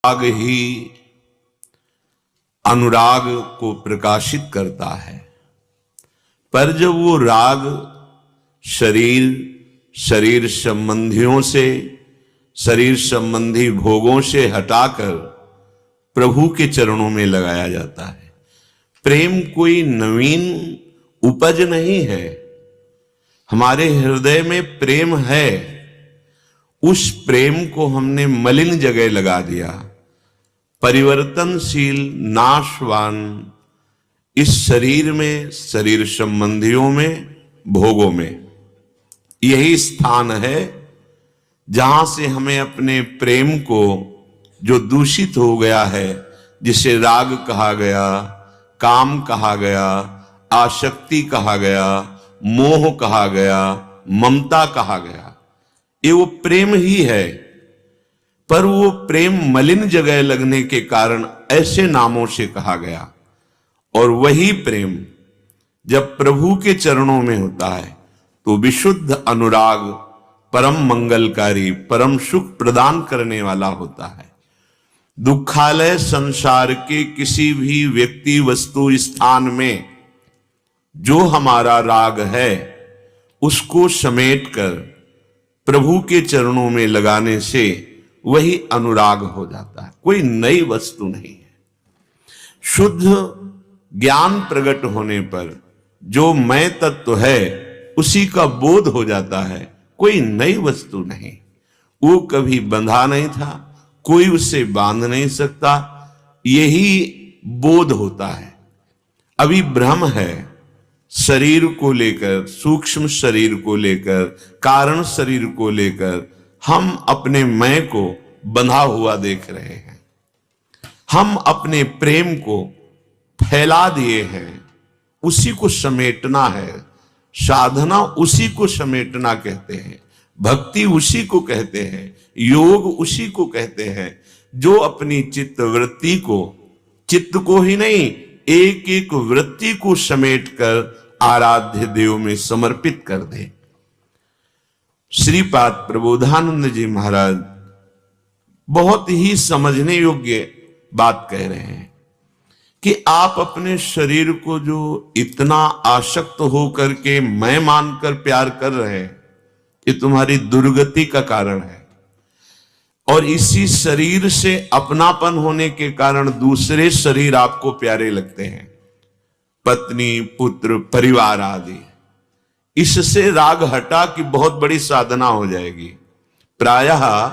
राग ही अनुराग को प्रकाशित करता है। पर जब वो राग शरीर संबंधियों से, शरीर संबंधी भोगों से हटाकर प्रभु के चरणों में लगाया जाता है। प्रेम कोई नवीन उपज नहीं है, हमारे हृदय में प्रेम है। उस प्रेम को हमने मलिन जगह लगा दिया। परिवर्तनशील, नाशवान इस शरीर में, शरीर संबंधियों में, भोगों में, यही स्थान है जहां से हमें अपने प्रेम को, जो दूषित हो गया है, जिसे राग कहा गया, काम कहा गया, आसक्ति कहा गया, मोह कहा गया, ममता कहा गया, ये वो प्रेम ही है। पर वो प्रेम मलिन जगह लगने के कारण ऐसे नामों से कहा गया। और वही प्रेम जब प्रभु के चरणों में होता है तो विशुद्ध अनुराग, परम मंगलकारी, परम सुख प्रदान करने वाला होता है। दुखालय संसार के किसी भी व्यक्ति, वस्तु, स्थान में जो हमारा राग है उसको समेटकर प्रभु के चरणों में लगाने से वही अनुराग हो जाता है। कोई नई वस्तु नहीं है। शुद्ध ज्ञान प्रकट होने पर जो मैं तत्व है उसी का बोध हो जाता है, कोई नई वस्तु नहीं। वो कभी बंधा नहीं था, कोई उसे बांध नहीं सकता, यही बोध होता है। अभी भ्रम है शरीर को लेकर, सूक्ष्म शरीर को लेकर, कारण शरीर को लेकर हम अपने मैं को बंधा हुआ देख रहे हैं। हम अपने प्रेम को फैला दिए हैं, उसी को समेटना है। साधना उसी को समेटना कहते हैं, भक्ति उसी को कहते हैं, योग उसी को कहते हैं जो अपनी चित्त वृत्ति को, चित्त को ही नहीं, एक एक वृत्ति को समेटकर आराध्य देव में समर्पित कर दे। श्रीपाद प्रबोधानंद जी महाराज बहुत ही समझने योग्य बात कह रहे हैं कि आप अपने शरीर को जो इतना आसक्त होकर के मैं मानकर प्यार कर रहे हैं, ये तुम्हारी दुर्गति का कारण है। और इसी शरीर से अपनापन होने के कारण दूसरे शरीर आपको प्यारे लगते हैं, पत्नी, पुत्र, परिवार आदि। इससे राग हटा कि बहुत बड़ी साधना हो जाएगी। प्रायः